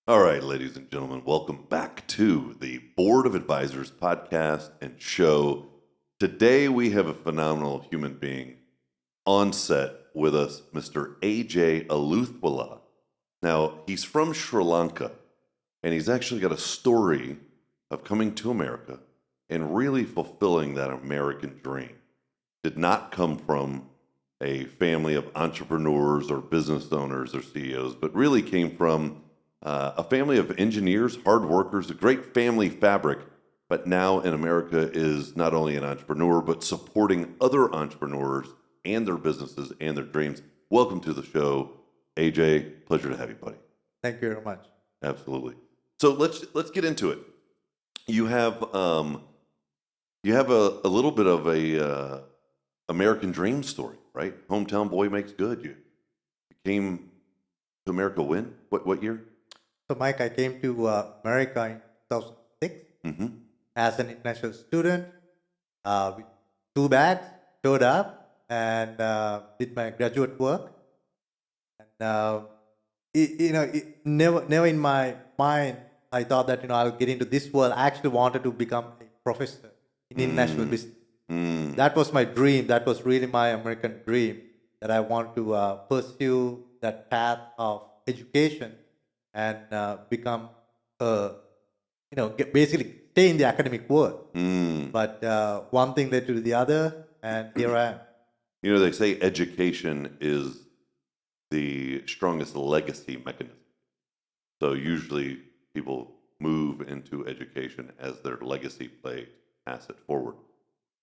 All right, ladies and gentlemen, welcome back to the Board of Advisors podcast and show. Today we have a phenomenal human being on set with us, Mr. AJ Aluthwala. Now, he's from Sri Lanka, and he's actually got a story of coming to America and really fulfilling that American dream. Did not come from a family of entrepreneurs or business owners or CEOs, but really came from a family of engineers, hard workers, a great family fabric, but now in America is not only an entrepreneur, but supporting other entrepreneurs and their businesses and their dreams. Welcome to the show, AJ. Pleasure to have you, buddy. Thank you very much. Absolutely. So let's get into it. You have a little bit of a American dream story, right? Hometown boy makes good. You came to America when? What year? So, Mike, I came to America in 2006 as an international student with 2 bags, showed up and did my graduate work. And never in my mind I thought that I'll get into this world. I actually wanted to become a professor in international business. That was my dream. That was really my American dream, that I want to pursue that path of education and become, basically stay in the academic world. But one thing led to the other, and here I am. They say education is the strongest legacy mechanism. So usually people move into education as their legacy play, pass it forward.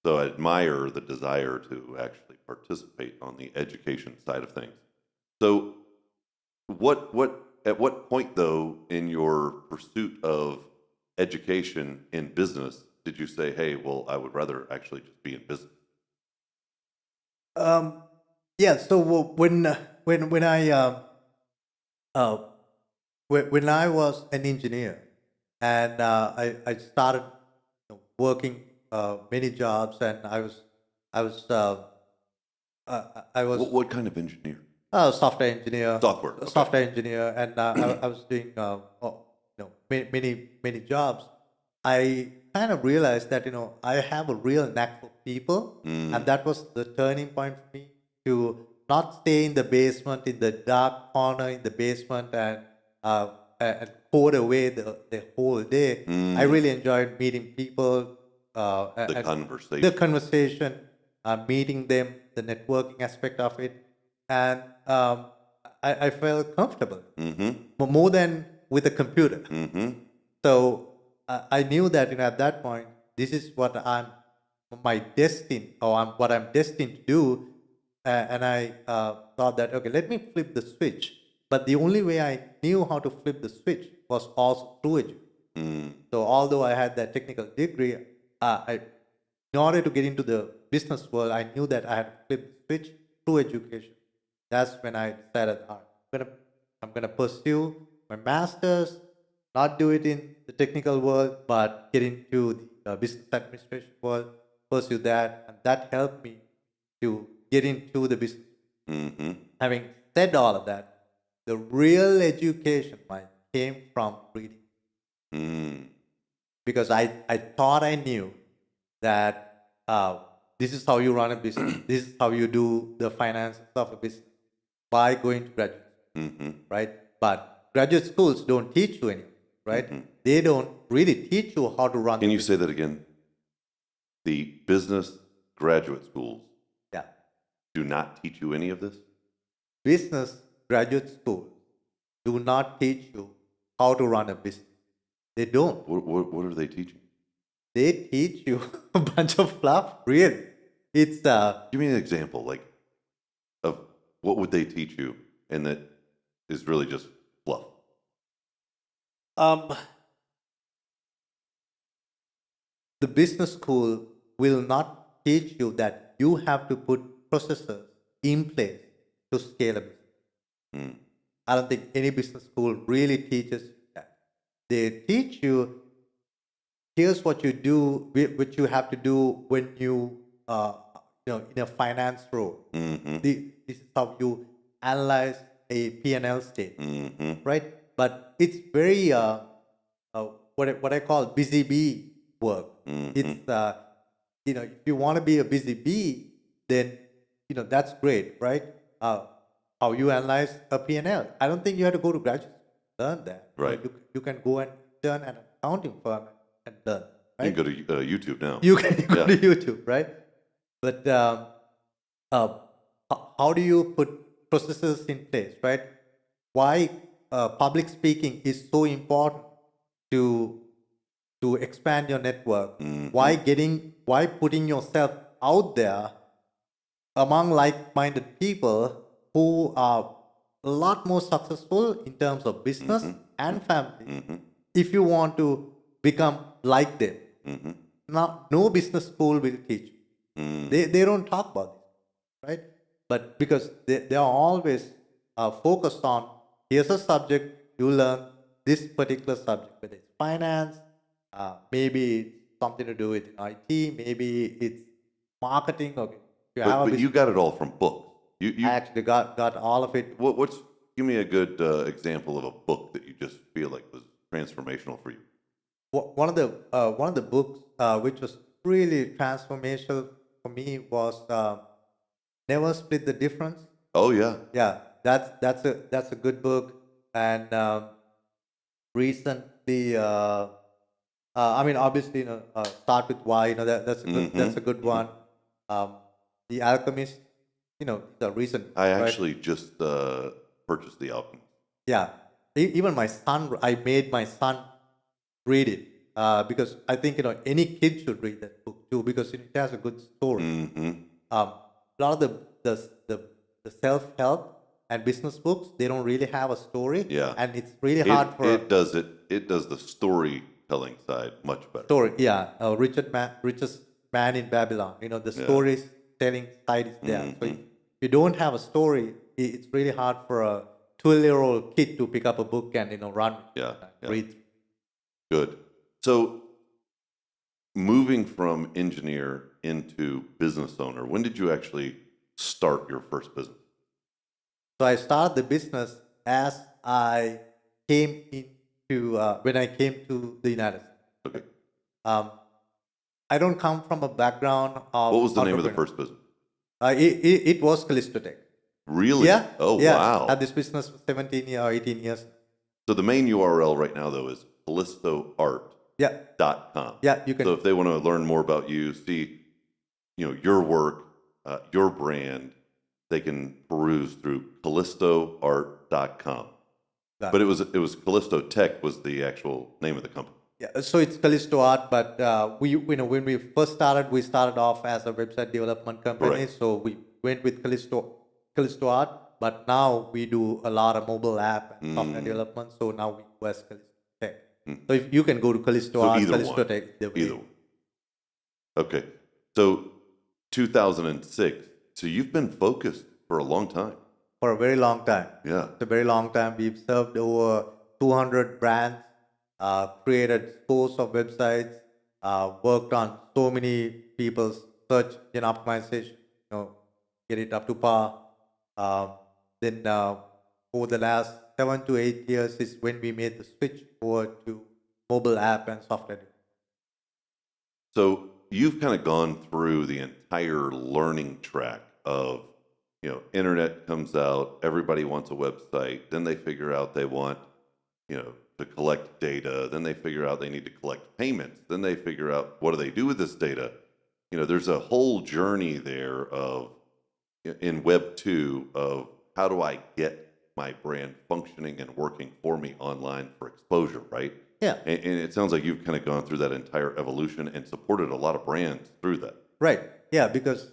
So I admire the desire to actually participate on the education side of things. So at what point, though, in your pursuit of education in business did you say, hey, well, I would rather actually just be in business? Yeah. So uh, when I was an engineer, and I started working many jobs, and I was I was What kind of engineer? software engineer, Software. Okay. software engineer, and I was doing many jobs. I kind of realized that I have a real knack for people, and that was the turning point for me to not stay in the basement, in the dark corner in the basement, and code away the whole day. I really enjoyed meeting people, The conversation. the conversation, meeting them, the networking aspect of it, and I felt comfortable more than with a computer. So I knew that at that point, this is what what I'm destined to do, and I thought that okay, let me flip the switch. But the only way I knew how to flip the switch was also through education. So although I had that technical degree, in order to get into the business world, I knew that I had to flip the switch through education. That's when I decided, all right, I'm gonna pursue my masters, not do it in the technical world, but get into the business administration world, pursue that, and that helped me to get into the business. Having said all of that, the real education came from reading. Because I thought I knew that this is how you run a business, this is how you do the finances of a business by going to graduate school, right? But graduate schools don't teach you anything, right? They don't really teach you how to run. Can you say that again? The business graduate schools Yeah. do not teach you any of this? Business graduate schools do not teach you how to run a business. They don't. What are they teaching? They teach you a bunch of fluff. Really, it's Give me an example, like, of what would they teach you, and that is really just fluff. The business school will not teach you that you have to put processes in place to scale a business. I don't think any business school really teaches you that. They teach you, here's what you do, what you have to do when in a finance role. This is how you analyze a P&L statement, right? but it's very what I call busy bee work. It's if you want to be a busy bee, then that's great, right? How you analyze a P&L. I don't think you have to go to graduate school to learn that. Right. You can go and turn an accounting firm and learn. You Right? can go to YouTube now. You can go Yeah. to YouTube, right? But how do you put processes in place, right? Why public speaking is so important to expand your network? Why putting yourself out there among like-minded people who are a lot more successful in terms of business and family? If you want to become like them, now no business school will teach you. They don't talk about this, right? But because they are always focused on, here's a subject, you learn this particular subject, whether it's finance, maybe it's something to do with IT, maybe it's marketing. Okay, you have a But you got it all from books. I actually got all of it. Give me a good example of a book that you just feel like was transformational for you. One of the books which was really transformational for me was Never Split the Difference. Oh yeah. Yeah, that's a good book. And recently, I mean, obviously, Start with Why. That's a good one. The Alchemist. The recent. I right? actually just purchased The Alchemist. Yeah, even my son. I made my son read it because I think any kid should read that book too because it has a good story. A lot of the self help and business books, they don't really have a story. Yeah. And it's really hard for it does the storytelling side much better. story. Yeah, richest man in Babylon. The storytelling side is there. So if you don't have a story, it's really hard for a 12-year-old kid to pick up a book and run. Yeah, yeah. Read. Good. So moving from engineer into business owner, when did you actually start your first business? So I started the business as I came into when I came to the United States. Okay. I don't come from a background of. What was the name of the entrepreneur. first business? It was Kalisto Tech. Really? Yeah. Oh, yeah. wow. Had this business for 17 or 18 years. So the main URL right now, though, is KalistoArt.com. Yeah. Yeah, you can. So if they want to learn more about you, see, your work, your brand, they can peruse through KalistoArt.com. But it was Kalisto Tech was the actual name of the company. Yeah, so it's Kalisto Art, but when we first started, we started off as a website development company. Right. So we went with Kalisto Art, but now we do a lot of mobile app and software development. So now we go as Kalisto Tech. So if you can go to Kalisto Art, Kalisto Tech, either one. Okay, so 2006. So you've been focused for a long time. For a very long time. Yeah. It's a very long time. We've served over 200 brands, created scores of websites, worked on so many people's search engine optimization, get it up to par. Then over the last 7 to 8 years is when we made the switch over to mobile app and software. So you've kind of gone through the entire learning track of, internet comes out, everybody wants a website, then they figure out they want, to collect data, then they figure out they need to collect payments, then they figure out what do they do with this data. There's a whole journey there of, in Web 2, of how do I get my brand functioning and working for me online for exposure, right? Yeah. And it sounds like you've kind of gone through that entire evolution and supported a lot of brands through that. Right. Yeah, because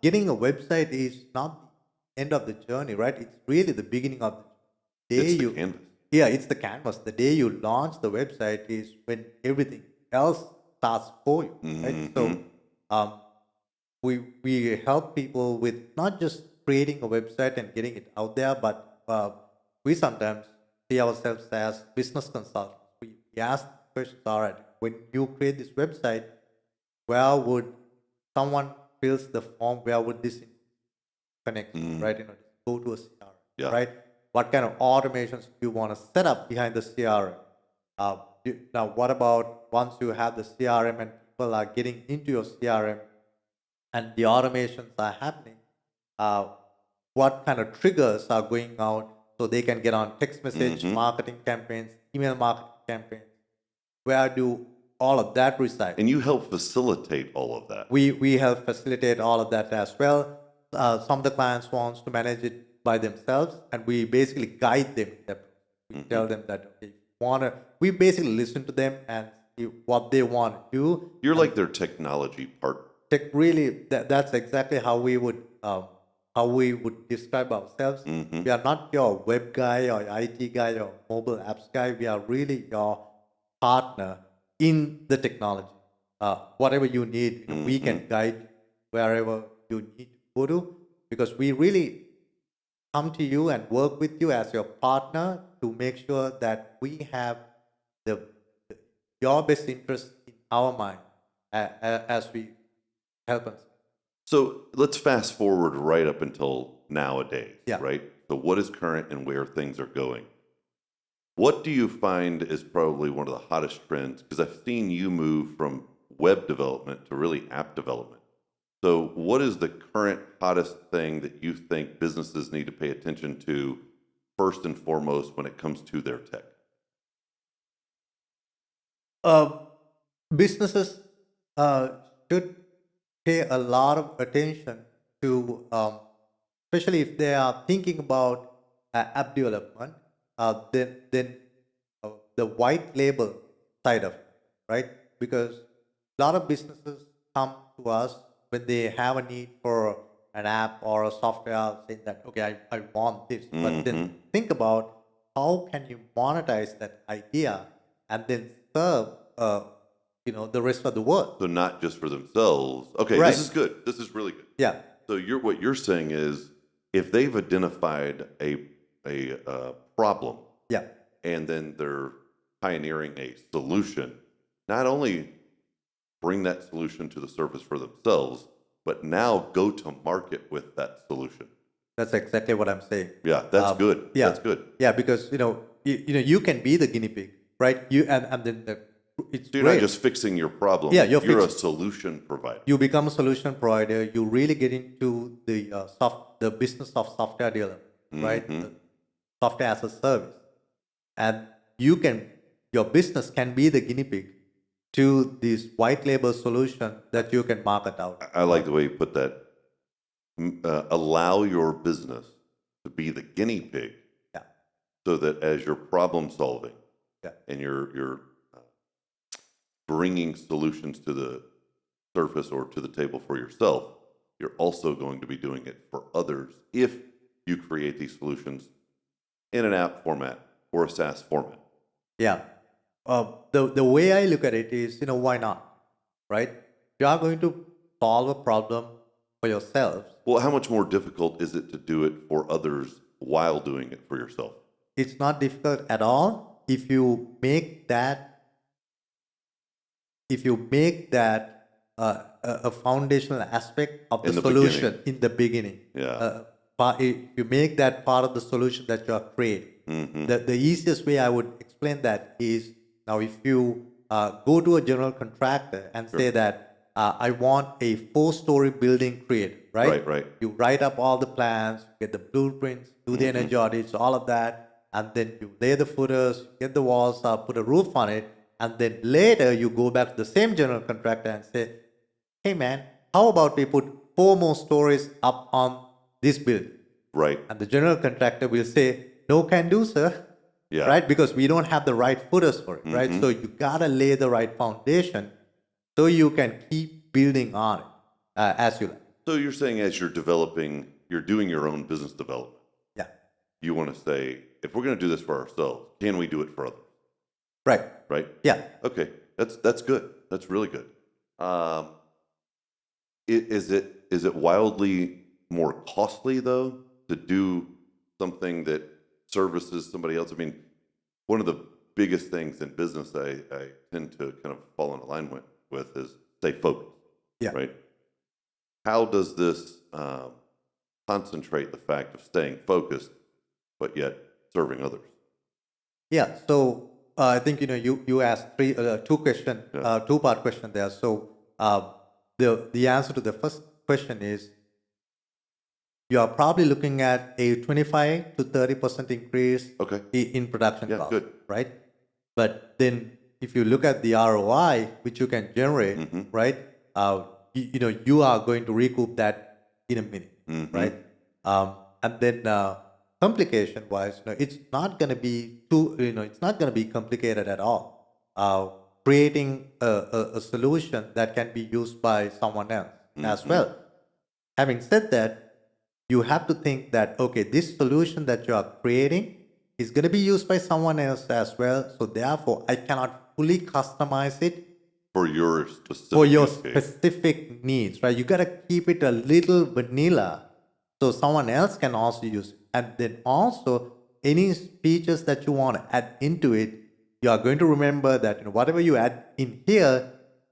getting a website is not the end of the journey, right? It's really the beginning of the day. It's the canvas. Yeah, it's the canvas. The day you launch the website is when everything else starts for you, right? So we help people with not just creating a website and getting it out there, but we sometimes see ourselves as business consultants. We ask questions, all right, when you create this website, where would someone fills the form, where would this connect, right? Go to a CR, Yeah. right? What kind of automations do you want to set up behind the CRM? Now, what about once you have the CRM and people are getting into your CRM and the automations are happening? Uh, what kind of triggers are going out so they can get on text message marketing campaigns, email marketing campaigns? Where do all of that reside? And you help facilitate all of that. We help facilitate all of that as well. Some of the clients wants to manage it by themselves, and we basically guide them. We tell them that they we basically listen to them and see what they want to do. You're like their technology partner. That's exactly how we would describe ourselves. We are not your web guy or IT guy or mobile apps guy. We are really your partner in the technology. Whatever you need, we can guide you wherever you need to go to, because we really come to you and work with you as your partner to make sure that we have the your best interest in our mind as we help us. So let's fast forward right up until nowadays, Yeah. right? So what is current and where things are going? What do you find is probably one of the hottest trends? Because I've seen you move from web development to really app development. So what is the current hottest thing that you think businesses need to pay attention to first and foremost when it comes to their tech? Businesses should pay a lot of attention to, especially if they are thinking about app development, then the white label side of it, right? Because a lot of businesses come to us when they have a need for an app or a software, saying that, okay, I want this. But then think about how can you monetize that idea and then serve the rest of the world. So not just for themselves. Okay, Right. this is good. This is really good. Yeah. So what you're saying is if they've identified a problem Yeah. and then they're pioneering a solution, not only bring that solution to the surface for themselves, but now go to market with that solution. That's exactly what I'm saying. Yeah, that's good. Yeah. That's good. Yeah, because you can be the guinea pig, right? And then it's So you're great. not just fixing your problem. Yeah, you're a solution provider. You become a solution provider. You really get into the business of software development, right? The software as a service, and your business can be the guinea pig to this white label solution that you can market out. I like the way you put that. Allow your business to be the guinea pig, Yeah. so that as you're problem solving, Yeah. and you're bringing solutions to the surface or to the table for yourself, you're also going to be doing it for others if you create these solutions in an app format or a SaaS format. Yeah. The way I look at it is, why not? Right? You are going to solve a problem for yourself. Well, how much more difficult is it to do it for others while doing it for yourself? It's not difficult at all if you make that a foundational aspect of the In the solution beginning. in the beginning. Yeah. If you make that part of the solution that you are creating. The easiest way I would explain that is, now if you go to a general contractor and say that I want a 4-story building created, right? Right. You write up all the plans, get the blueprints, do the energy audits, all of that, and then you lay the footers, get the walls up, put a roof on it, and then later you go back to the same general contractor and say, hey man, how about we put 4 more stories up on this building? Right. And the general contractor will say, no can do, sir. Yeah. Right? Because we don't have the right footers for it, right? So you gotta lay the right foundation so you can keep building on it as you like. So you're saying as you're developing, you're doing your own business development. Yeah. You want to say, if we're going to do this for ourselves, can we do it for others? Right. Right? Yeah. Okay. That's good. That's really good. Is it wildly more costly though to do something that services somebody else? I mean, one of the biggest things in business I tend to kind of fall in alignment with is stay focused. Yeah. Right. How does this concentrate the fact of staying focused but yet serving others. Yeah. So I think you asked Yeah. two-part question there. So the answer to the first question is you are probably looking at a 25 to 30% increase Okay. in production Yeah, cost, good. right? But then if you look at the ROI which you can generate, Mm-hmm. right? You are going to recoup that in a minute, Mm-hmm. right? And then complication wise, it's not going to be it's not going to be complicated at all. Creating a solution that can be used by someone else as Mm-hmm. well. Having said that, you have to think that, okay, this solution that you are creating is going to be used by someone else as well. So therefore, I cannot fully customize it For your for specific your use case. specific needs, right? You got to keep it a little vanilla so someone else can also use it. And then also, any features that you want to add into it, you are going to remember that whatever you add in here,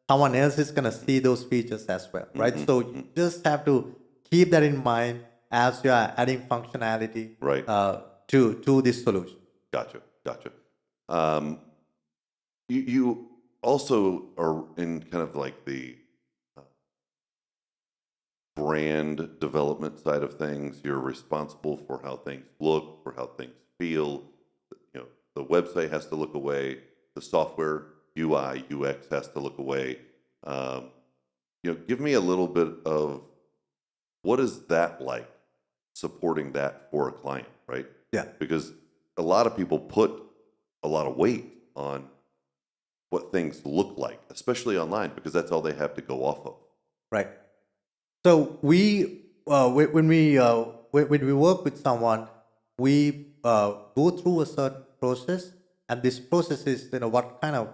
someone else is going to see those features as well, right? So you just have to keep that in mind as you are adding functionality Right. to this solution. Gotcha. Um, you also are in kind of like the brand development side of things. You're responsible for how things look, for how things feel. The website has to look away. The software UI UX has to look away. Give me a little bit of what is that like, supporting that for a client, right? Yeah. Because a lot of people put a lot of weight on what things look like, especially online, because that's all they have to go off of. Right. So when we work with someone, we go through a certain process, and this process is what kind of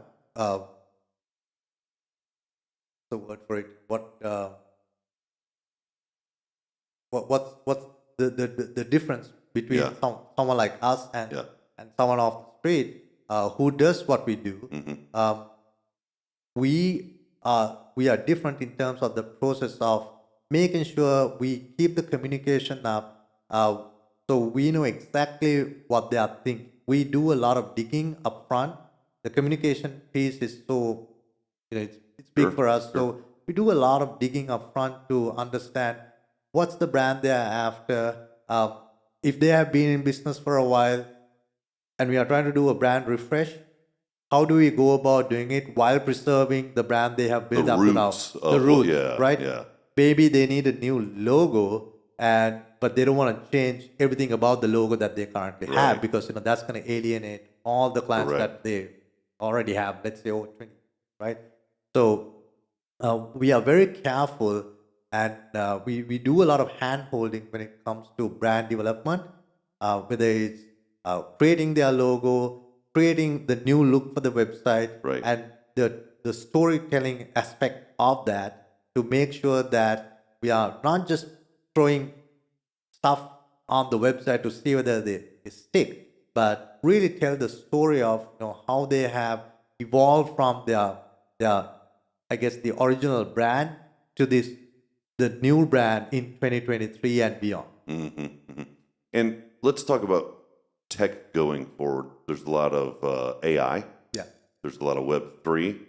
the word for it? What's the difference between Yeah. someone like us Yeah. and someone off the street who does what we do? We are different in terms of the process of making sure we keep the communication up, so we know exactly what they are thinking. We do a lot of digging up front. The communication piece is so it's big Sure, for us. sure. So we do a lot of digging up front to understand what's the brand they are after. If they have been in business for a while and we are trying to do a brand refresh, how do we go about doing it while preserving the brand they have built The up to now? roots The of roots, yeah, right? yeah. Maybe they need a new logo, but they don't want to change everything about the logo that they currently have, Right. because that's going to alienate all the clients Correct. that they already have. Let's say over 20, right? So we are very careful, and we do a lot of hand holding when it comes to brand development, whether it's creating their logo, creating the new look for the website, Right. and the storytelling aspect of that, to make sure that we are not just throwing stuff on the website to see whether they stick, but really tell the story of how they have evolved from their I guess the original brand to the new brand in 2023 and beyond. And let's talk about tech going forward. There's a lot of AI. Yeah. There's a lot of Web3.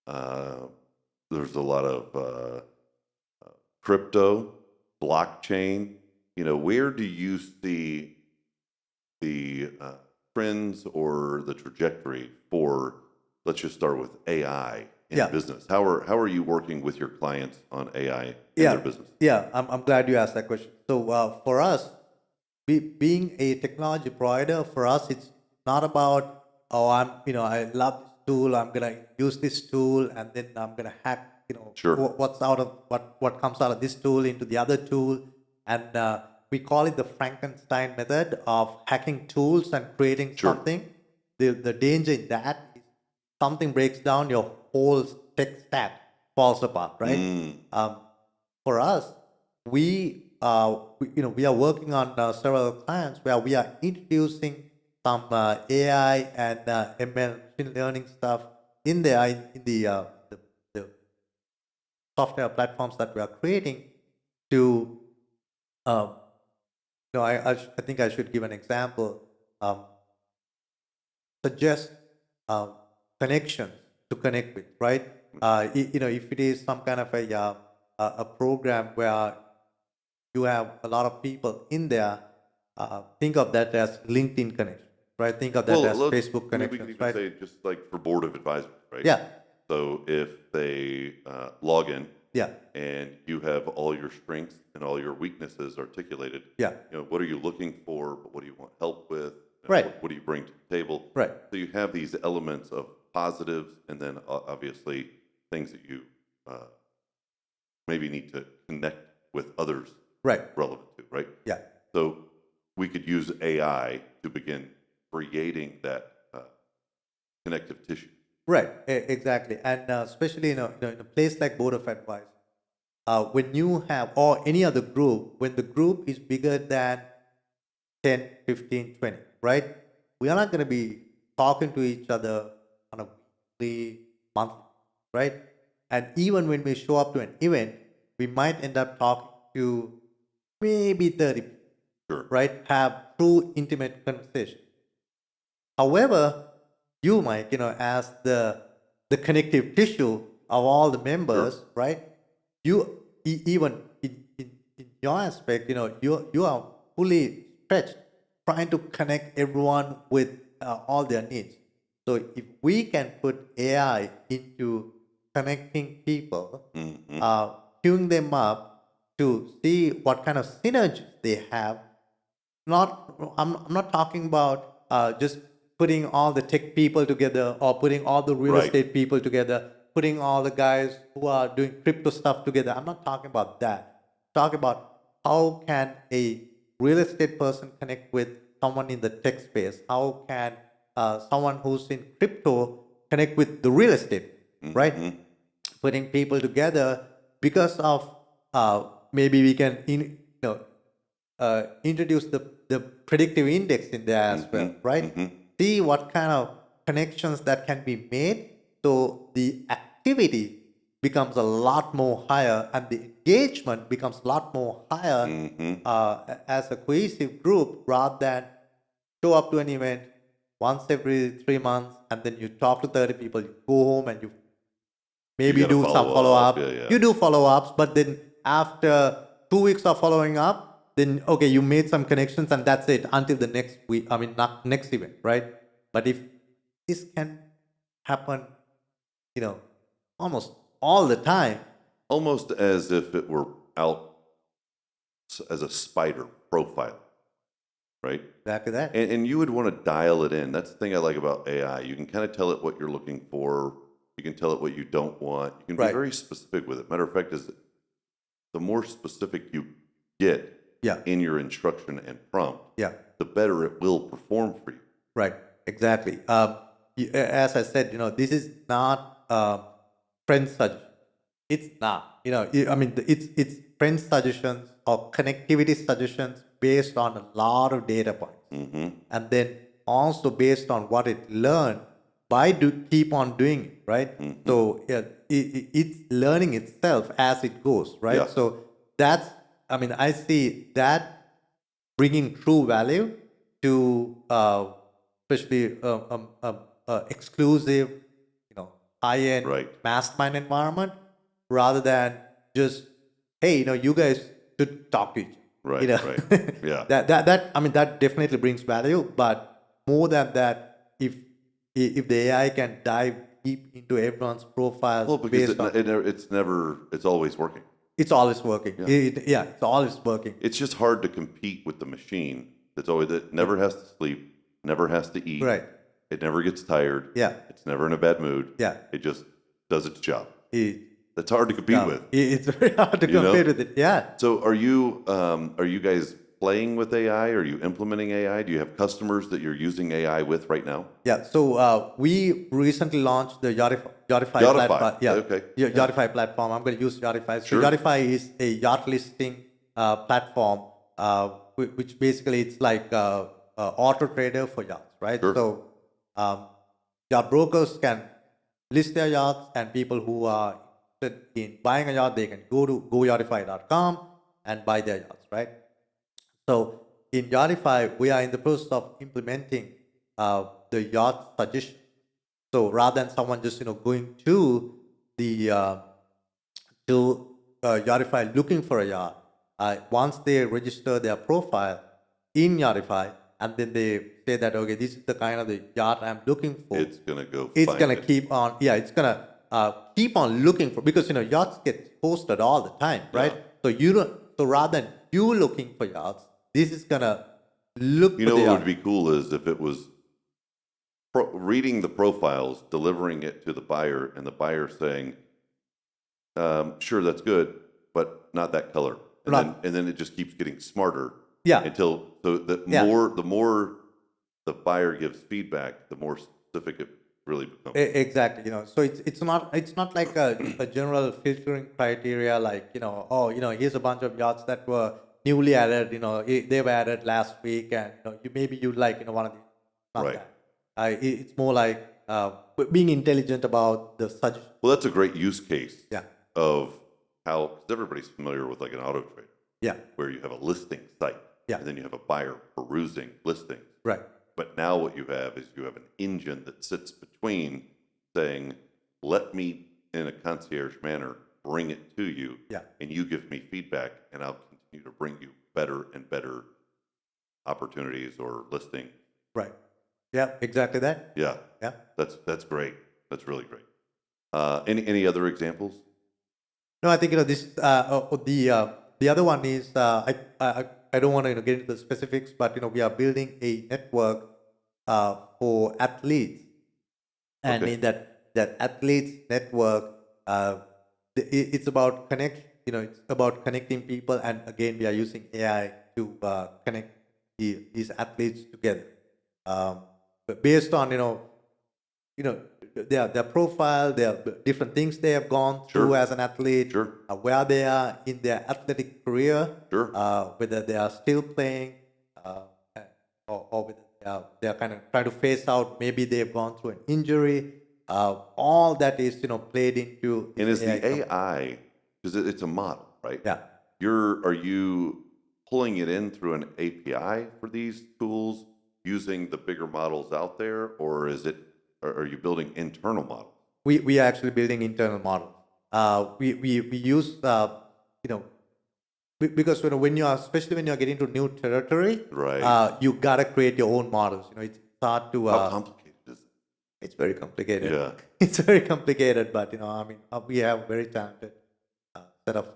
Uh, there's a lot of crypto, blockchain. Where do you see the trends or the trajectory for, let's just start with AI in Yeah. business? How are you working with your clients on AI in their business? Yeah, I'm glad you asked that question. So for us, being a technology provider, for us, it's not about, oh, I love this tool, I'm gonna use this tool, and then I'm gonna hack, Sure. what comes out of this tool into the other tool, and we call it the Frankenstein method of hacking tools and creating Sure. something. The danger in that is something breaks down, your whole tech stack falls apart, right? For us, we are working on several clients where we are introducing some AI and ML machine learning stuff in the software platforms that we are creating to uh, no, I think I should give an example. Suggest connections to connect with, right? If it is some kind of a program where you have a lot of people in there, think of that as LinkedIn connection, right? Think of that as Facebook maybe we could connections, even right? say just like for board of advisors, right? Yeah, So if they log in yeah, and you have all your strengths and all your weaknesses articulated, yeah, what are you looking for? What do you want help with? right, What do you bring to the table? right, So you have these elements of positives and then obviously things that you maybe need to connect with others right, relevant to, right? yeah, So we could use AI to begin creating that connective tissue. right, exactly. And especially in a place like Board of Advice, when you have, or any other group, when the group is bigger than 10, 15, 20, right? We are not going to be talking to each other on a weekly, monthly, right? And even when we show up to an event, we might end up talking to maybe 30 people, Sure. right? Have true intimate conversation. However, you, Mike, as the connective tissue of all the members, right? You even in your aspect, you are fully stretched, trying to connect everyone with all their needs. So if we can put AI into connecting people, Mm-hmm. queuing them up to see what kind of synergies they have, I'm not talking about just putting all the tech people together or putting all the real Right. estate people together, putting all the guys who are doing crypto stuff together. I'm not talking about that. Talking about how can a real estate person connect with someone in the tech space? How can someone who's in crypto connect with the real estate, right? Mm-hmm. Putting people together because of maybe we can introduce the predictive index in there as well, right? See what kind of connections that can be made, so the activity becomes a lot more higher and the engagement becomes a lot more higher as a cohesive group, rather than show up to an event once every 3 months and then you talk to 30 people, you go home and you maybe gotta do some follow up. up. Yeah. You do follow ups, but then after 2 weeks of following up, then okay, you made some connections and that's it until the next week. I mean, not next event, right? But if this can happen, almost all the time, Almost as if it were out as a spider profile, right? back to that. And you would want to dial it in. That's the thing I like about AI. You can kind of tell it what you're looking for. You can tell it what you don't want. You can be Right. very specific with it. Matter of fact, is the more specific you get Yeah. in your instruction and prompt, Yeah. the better it will perform for you. Right, exactly. As I said, this is not friend suggestion. It's not. It's friend suggestions or connectivity suggestions based on a lot of data points, and then also based on what it learned by keep on doing it, right? So it's learning itself as it goes, right? Yeah. So I see that bringing true value to especially exclusive, high-end Right. mastermind environment, rather than just, hey, you guys should talk to each other. Right, right. Yeah. That definitely brings value, but more than that, if the AI can dive deep into everyone's profiles, Well, because based on, it's always working. it's always working. It's always working. It's just hard to compete with the machine that never has to sleep, never has to eat. Right. It never gets tired. Yeah. It's never in a bad mood. Yeah. It just does its job. It, That's hard to compete with. It's very hard to compare with it. Yeah. So are you guys playing with AI? Are you implementing AI? Do you have customers that you're using AI with right now? Yeah. So we recently launched the Yachtify platform. Yeah. Okay. Yachtify platform. I'm going to use Yachtify. So Sure. Yachtify is a yacht listing platform, which basically it's like auto trader for yachts, right? Sure. So yacht brokers can list their yachts, and people who are interested in buying a yacht, they can go to goyachtify.com and buy their yachts, right? So in Yachtify, we are in the process of implementing the yacht suggestion. So rather than someone just going to the Yachtify looking for a yacht, once they register their profile in Yachtify, and then they say that okay, this is the kind of the yacht I'm looking for. It's gonna go. It's find gonna it. keep on. Yeah, it's gonna keep on looking for, because yachts get posted all the time, right? Yeah. So you don't. So rather than you looking for yachts, this is gonna look You for know the what yacht. would be cool is if it was reading the profiles, delivering it to the buyer, and the buyer saying, "Sure, that's good, but not that color." And Right. then it just keeps getting smarter. Yeah. Until the Yeah. more the buyer gives feedback, the more specific it really becomes. Exactly. So it's not like a general filtering criteria, like here's a bunch of yachts that were newly added. They were added last week, and maybe you like one of these. Not Right. that. It's more like being intelligent about the suggestion. Well, that's a great use case. Yeah. Of how, because everybody's familiar with like an auto trade. Yeah. Where you have a listing site. Yeah. And then you have a buyer perusing listings. Right. But now what you have is you have an engine that sits between saying, let me, in a concierge manner, bring it to you. Yeah. And you give me feedback, and I'll continue to bring you better and better opportunities or listings. Right. Yeah. Exactly that. Yeah. Yeah. That's great. That's really great. Any other examples? No, I think this the other one is I don't want to get into the specifics, but we are building a network for athletes, and Okay. in that athletes network, it's about it's about connecting people, and again we are using AI to connect these athletes together, but based on their profile, their different things they have gone through Sure. as an athlete, Sure. where they are in their athletic career, Sure. whether they are still playing, or whether they are kind of trying to phase out. Maybe they've gone through an injury. All that is played into. And is the company. AI, because it's a model, right? Yeah. Are you pulling it in through an API for these tools using the bigger models out there, or are you building internal models? We are actually building internal models. We use because when you are, especially when you are getting to new territory, Right. you gotta create your own models. It's hard to. How complicated is it? It's very complicated. Yeah. It's very complicated, but we have very talented set of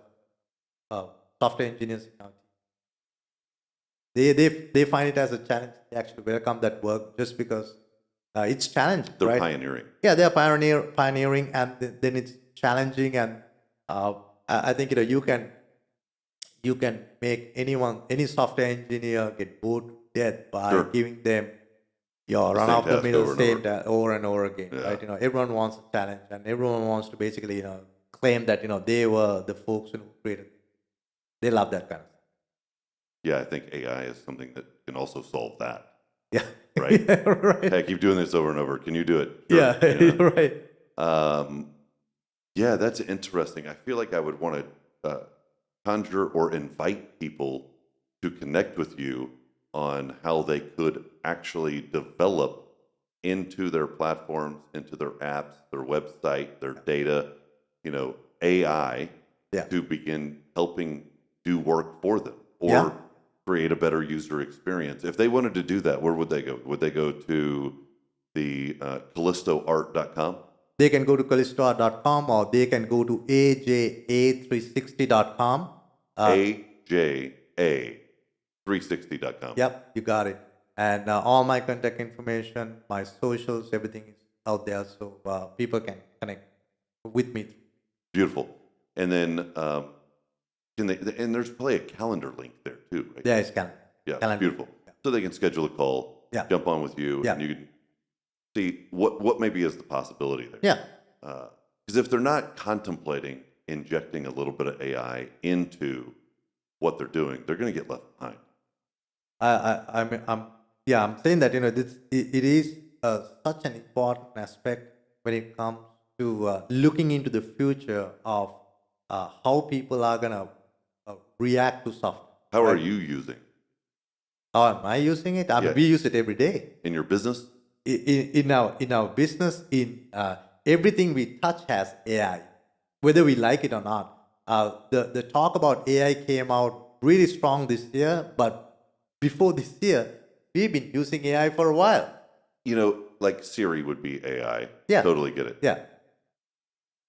software engineers in our team. They find it as a challenge. They actually welcome that work just because it's challenging. They're right? pioneering. Yeah, they're pioneering, and then it's challenging, and I think you can make any software engineer get bored to death by Sure. giving them your The run same of the task middle over and same over. over and over again, Yeah. right? Everyone wants a challenge, and everyone wants to basically claim that they were the folks who created it. They love that kind of stuff. Yeah, I think AI is something that can also solve that. Yeah. Right. Yeah, right. Hey, keep doing this over and over. Can you do it? Sure. Yeah. You know? Right. Yeah, that's interesting. I feel like I would want to conjure or invite people to connect with you on how they could actually develop into their platforms, into their apps, their website, their data, AI Yeah. to begin helping do work for them or Yeah. create a better user experience. If they wanted to do that, where would they go? Would they go to the KalistoArt.com? They can go to kalisto.com, or they can go to aja360.com. AJA360.com. Yep, you got it. And all my contact information, my socials, everything is out there, so people can connect with me. Beautiful. And then and there's probably a calendar link there too, right? Yeah, it's calendar. Yeah, Calendar. beautiful. So they can schedule a call, Yeah. jump on with you, Yeah. and you can see what maybe is the possibility there. Yeah. Because if they're not contemplating injecting a little bit of AI into what they're doing, they're going to get left behind. I'm saying that it is such an important aspect when it comes to looking into the future of how people are gonna react to software. How are right? you using How am I using it? I mean, Yeah. we use it every day. In your business? In our business, in everything we touch has AI, whether we like it or not. The talk about AI came out really strong this year, but before this year, we've been using AI for a while. Like Siri would be AI. Yeah. Totally get it. Yeah.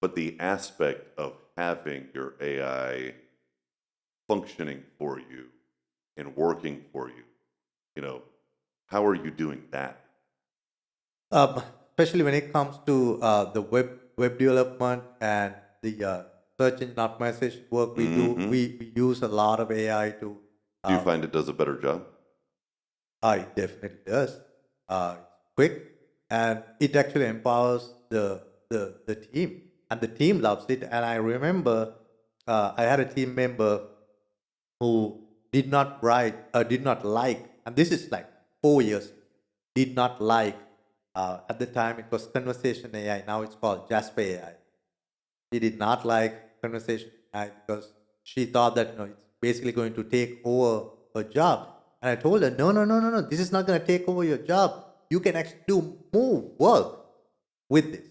But the aspect of having your AI functioning for you and working for you, how are you doing that? Especially when it comes to the web development and the search engine optimization work we do, we use a lot of AI to. Do you find it does a better job? It definitely does. It's quick, and it actually empowers the team, and the team loves it. And I remember I had a team member who did not like, and this is like 4 years, did not like. At the time, it was Conversation AI. Now it's called Jasper AI. She did not like Conversation AI because she thought that it's basically going to take over her job. And I told her, no, no, no, no, no. This is not going to take over your job. You can actually do more work with this.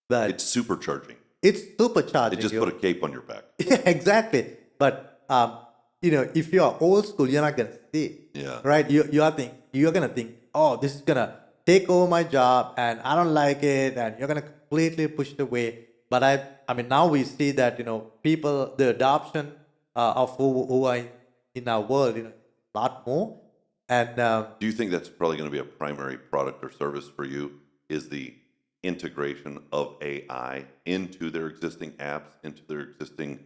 But It's supercharging. it's supercharging. It just put a cape on your back. Yeah, exactly. But if you're old school, you're not gonna see it. Yeah. Right? You're gonna think, oh, this is gonna take over my job, and I don't like it, and you're gonna completely push it away. But I mean, now we see that people, the adoption of who are in our world, a lot more, and Do you think that's probably going to be a primary product or service for you? Is the integration of AI into their existing apps, into their existing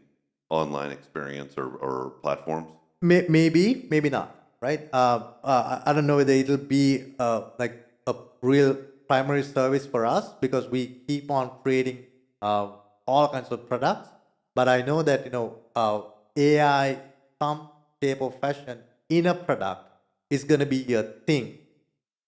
online experience or platforms? maybe not, right? I don't know whether it'll be like a real primary service for us because we keep on creating all kinds of products. But I know that AI, some shape or fashion in a product is going to be a thing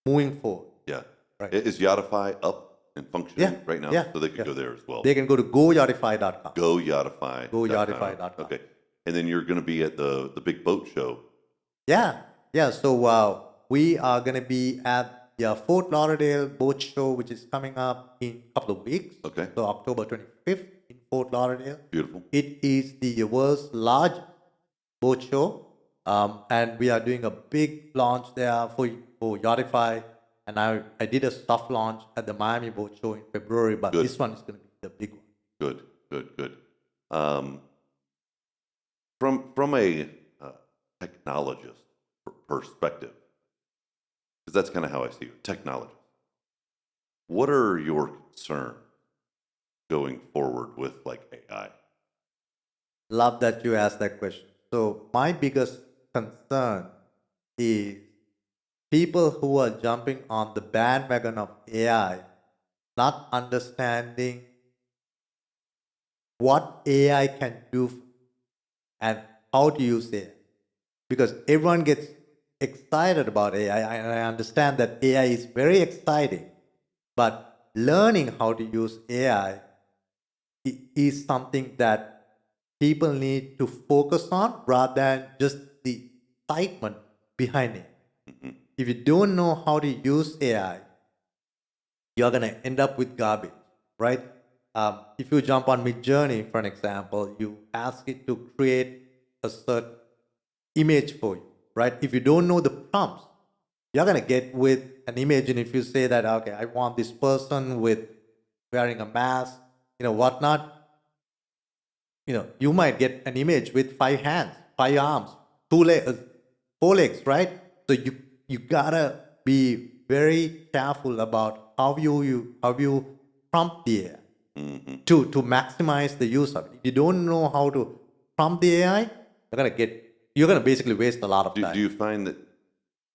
moving forward. Yeah. Right. Is Yachtify up and functioning Yeah, right now? yeah, So they could yeah. go there as well. They can go to goyachtify.com. Go Yachtify. Goyachtify.com. Okay. And then you're going to be at the big boat show. Yeah, yeah. So we are going to be at the Fort Lauderdale Boat Show, which is coming up in a couple of weeks. Okay. So October 25th in Fort Lauderdale. Beautiful. It is the world's largest boat show, and we are doing a big launch there for Yachtify. And I did a soft launch at the Miami Boat Show in February, but Good. this one is going to be the big one. Good, good, good. From a technologist perspective, because that's kind of how I see you, technologist. What are your concerns going forward with like AI? Love that you asked that question. So my biggest concern is people who are jumping on the bandwagon of AI, not understanding what AI can do and how to use AI. Because everyone gets excited about AI, and I understand that AI is very exciting, but learning how to use AI is something that people need to focus on rather than just the excitement behind it. If you don't know how to use AI, you're going to end up with garbage, right? If you jump on Midjourney, for an example, you ask it to create a certain image for you, right? If you don't know the prompts, you're going to get with an image. And if you say that, okay, I want this person with wearing a mask, whatnot, you might get an image with 5 hands, 5 arms, 2 legs, 4 legs, right? So you gotta be very careful about how you prompt the AI to maximize the use of it. If you don't know how to prompt the AI, you're gonna basically waste a lot of time. Do you find that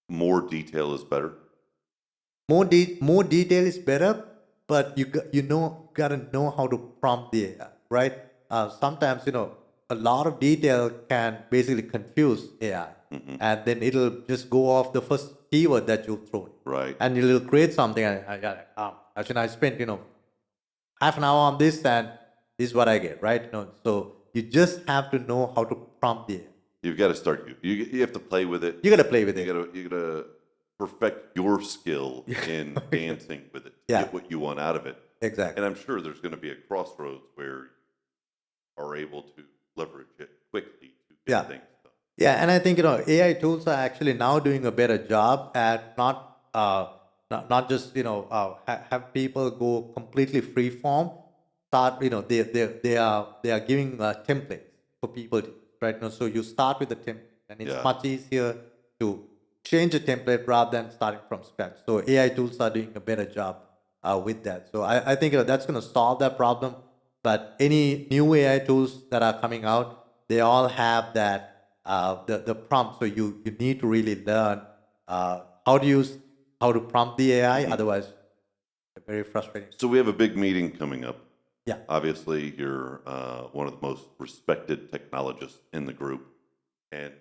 more detail is better? More detail is better, but you gotta know how to prompt the AI, right? Sometimes a lot of detail can basically confuse AI, and then it'll just go off the first keyword that you throw, Right. and it'll create something. And actually, I spent half an hour on this, and this is what I get, right? So you just have to know how to prompt the AI. You've got to start. You have to play with it. You got to play with it. You gotta perfect your skill in dancing with it to Yeah. get what you want out of it. Exactly. And I'm sure there's going to be a crossroads where you are able to leverage it quickly to get Yeah. things done. Yeah, and I think AI tools are actually now doing a better job at not just have people go completely free form. Start they are giving templates for people to, right now. So you start with the template, and it's Yeah. much easier to change a template rather than starting from scratch. So AI tools are doing a better job with that. So I think that's going to solve that problem. But any new AI tools that are coming out, they all have that the prompt. So you need to really learn how to use how to prompt the AI. Otherwise, it's very frustrating. So we have a big meeting coming up. Yeah. Obviously, you're one of the most respected technologists in the group, and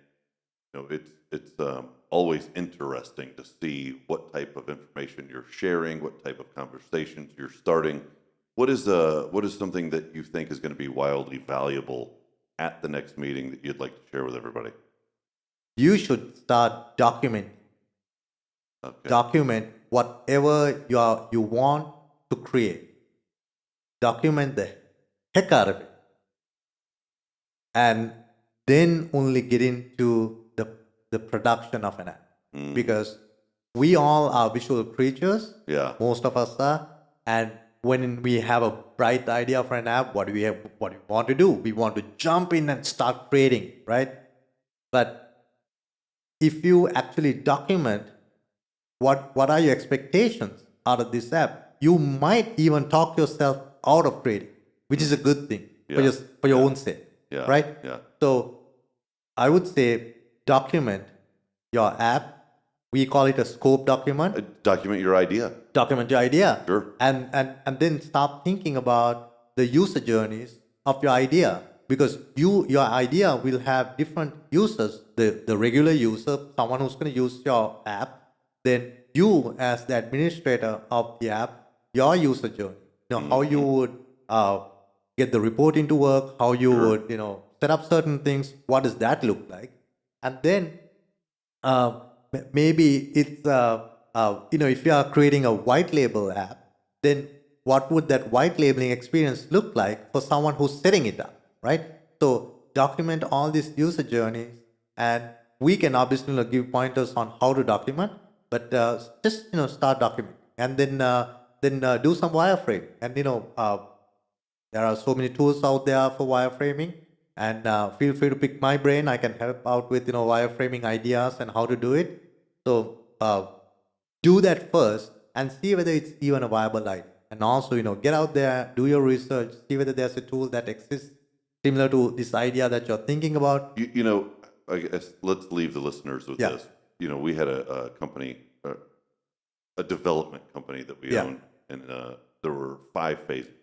it's always interesting to see what type of information you're sharing, what type of conversations you're starting. What is something that you think is going to be wildly valuable at the next meeting that you'd like to share with everybody? You should start documenting. Okay. Document whatever you want to create. Document the heck out of it. And then only get into the production of an app. Because we all are visual creatures. Yeah. Most of us are. And when we have a bright idea for an app, what do we want to do? We want to jump in and start creating, right? But if you actually document what are your expectations out of this app, you might even talk yourself out of creating, which is a good thing for your own sake, right? Yeah. So I would say document your app. We call it a scope document. Document your idea. Document your idea. Sure. And then start thinking about the user journeys of your idea, because your idea will have different users. The regular user, someone who's going to use your app, then you as the administrator of the app, your user journey, how you would get the reporting to work, how you would set up certain things. What does that look like? And then maybe it's if you are creating a white label app, then what would that white labeling experience look like for someone who's setting it up, right? So document all these user journeys, and we can obviously give pointers on how to document, but just start documenting, and then do some wireframe, and there are so many tools out there for wireframing, and feel free to pick my brain. I can help out with wireframing ideas and how to do it. So do that first and see whether it's even a viable idea. And also, get out there, do your research, see whether there's a tool that exists similar to this idea that you're thinking about. I guess let's leave the listeners with this. We had a company, a development company that we owned, and there were 5 phases.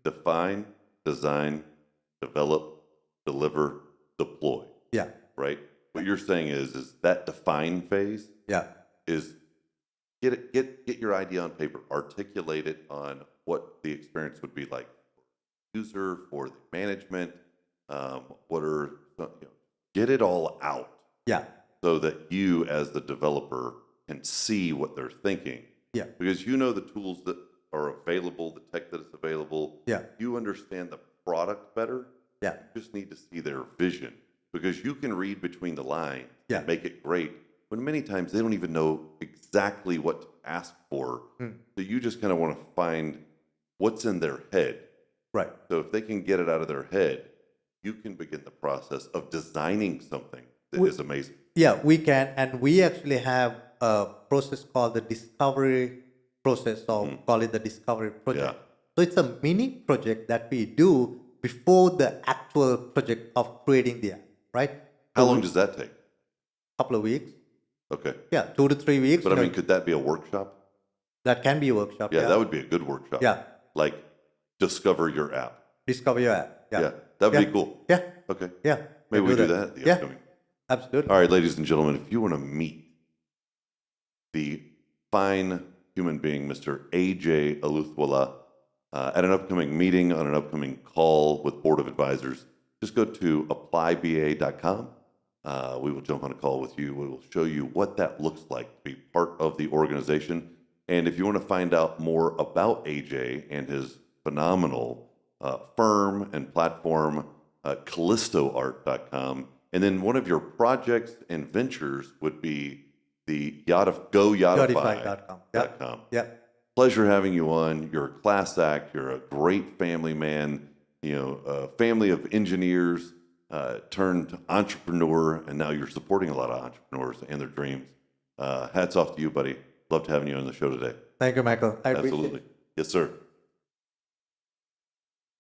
Define, design, develop, deliver, deploy. Yeah. Right? What you're saying is that define phase is get your idea on paper, articulate it on what the experience would be like for the user, for the management, get it all out. Yeah. So that you as the developer can see what they're thinking. Yeah. Because the tools that are available, the tech that is available. Yeah. You understand the product better. Yeah. You just need to see their vision, because you can read between the lines and make it great, when many times they don't even know exactly what to ask for. So you just kind of want to find what's in their head. Right. So if they can get it out of their head, you can begin the process of designing something that is amazing. Yeah, we can. And we actually have a process called the discovery process, or call it the discovery project. Yeah. So it's a mini project that we do before the actual project of creating the app, right? How long does that take? Couple of weeks. Okay. Yeah, 2 to 3 weeks. But could that be a workshop? That can be a workshop. Yeah, that would be a good workshop. Yeah. Like, discover your app. Discover your app. Yeah. That would be cool. Yeah. Okay. Yeah. Maybe we do that at the upcoming. Absolutely. All right, ladies and gentlemen, if you want to meet the fine human being, Mr. AJ Aluthwala, at an upcoming meeting, on an upcoming call with Board of Advisors, just go to applyba.com we will jump on a call with you. We will show you what that looks like to be part of the organization. And if you want to find out more about AJ and his phenomenal firm and platform, KalistoArt.com. And then one of your projects and ventures would be the Yachtify.com. GoYachtify.com. Yeah. Pleasure having you on. You're a class act. You're a great family man. A family of engineers turned entrepreneur, and now you're supporting a lot of entrepreneurs and their dreams. Hats off to you, buddy. Love to having you on the show today. Thank you, Michael. I appreciate it. Absolutely. Yes, sir.